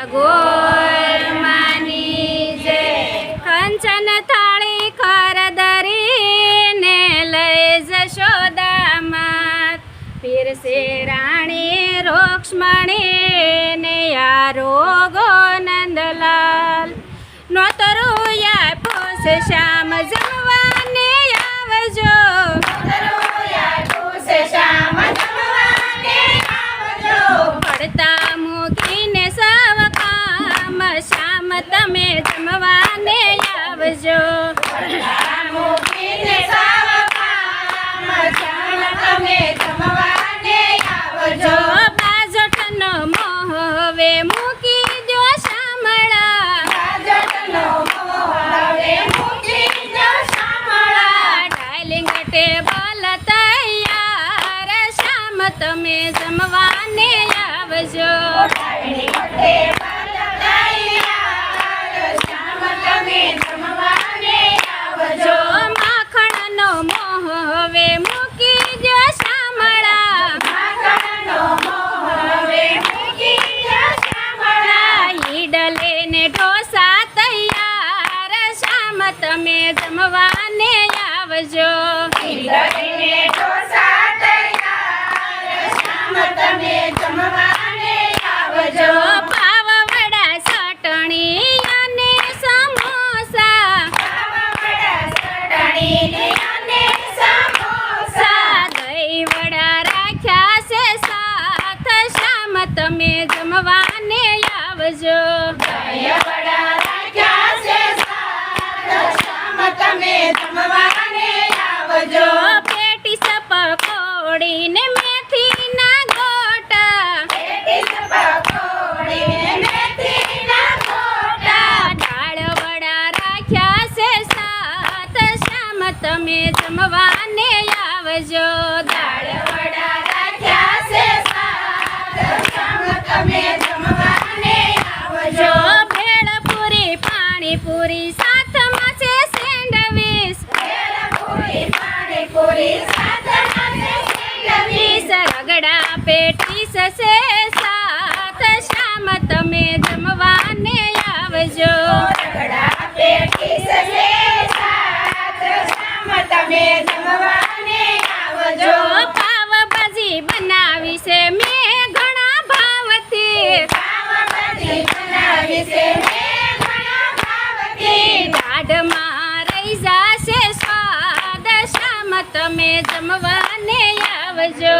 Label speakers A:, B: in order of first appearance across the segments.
A: ગોર માની જય કંચન થાળી ખર ધરીને લઈ જશોદા માત પીરસે રાણી રૂક્ષ્મણી ને આરોગો નંદલાલ નોતરુયા પૂછ શ્યામ જમવાને આવજો પડતા મૂકીને સવ કામ શ્યામ તમે જમવાને આવજો જો બાજોટનો મોહ હવે મૂકી દો શામળા ડાર્લિંગ ટેબલ તૈયાર શ્યામ તમે જમવાને આવજો જો માખણનો મોહ હવે મૂકી દો શામળા ઈડલે ને ઢોસા તૈયાર શ્યામ તમે જમવાને આવજો જો પાવ વડા ચટણી અને સમોસા દહીં વડા રાખ્યા છે સાથ શ્યામ તમે જમવાને આવજો જો પેટીસ પકોડી ને મેથીના ગોટા દાળ વડા રાખ્યા છે સાથ શ્યામ તમે જમવાને આવજો દાળ વડા રાખ્યા છે જો ભેળ પૂરી પાણીપુરી સાથમાં છે સેન્ડવીચ રગડા પેટીસ છે સાથ શ્યામ તમે જમવાને આવજો જો પાવભાજી બનાવી છે મેં ઘણા ભાવથી દાઢમાં રહી જાશે સ્વાદ શ્યામ તમે જમવાને આવજો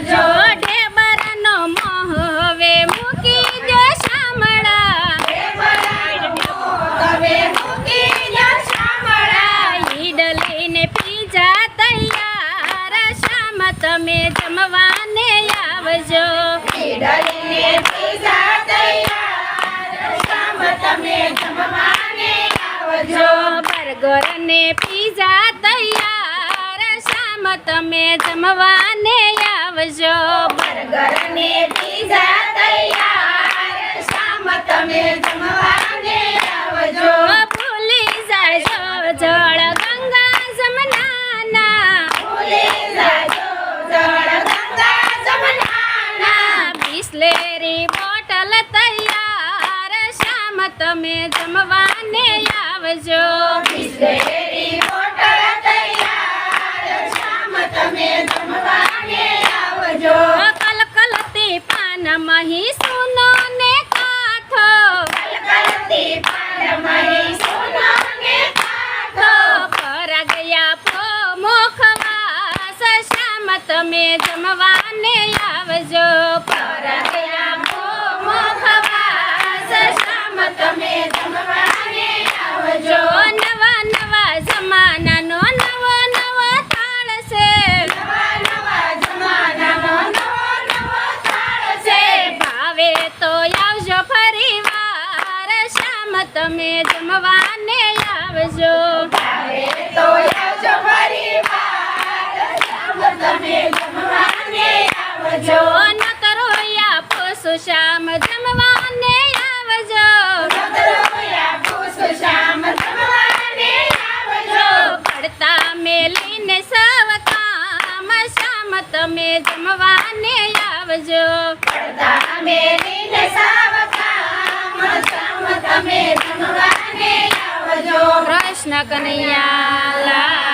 A: જો ઢેબરનો મોહ હવે મૂકી દો શામળા ઈડલી ને પીઝા તૈયાર શ્યામ તમે જમવાને આવજો જો બર્ગર ને પીઝા તૈયાર શ્યામ તમે જમવાને આવજો જો ભૂલી જાજો જળ ગંગા જમનાના બિસ્લેરી બોટલ તૈયાર શ્યામ તમે જમવાને આવજો કલકલતી પાન મહી સુનો ને કાથો પરા ગયા મુખવાસ શ્યામ તમે જમવાને આવજો પરા ગયા મુખવાસ શ્યામ તમે જમવાને આવજો નવા નવા જમાનાનો નવો નવો થાળ છે ભાવે તો આવજો ફરી વાર શ્યામ તમે જમવાને આવજો જો ન કરો યા પોસુ શ્યામ જમવાને આવજો પડતા મેલીને સવ કામ શ્યામ તમે જમવાને આવજો.
B: પડદા મેલીને સાવધાન શ્યામ તમે જમવાને આવજો.
A: કૃષ્ણ કનૈયા લાલ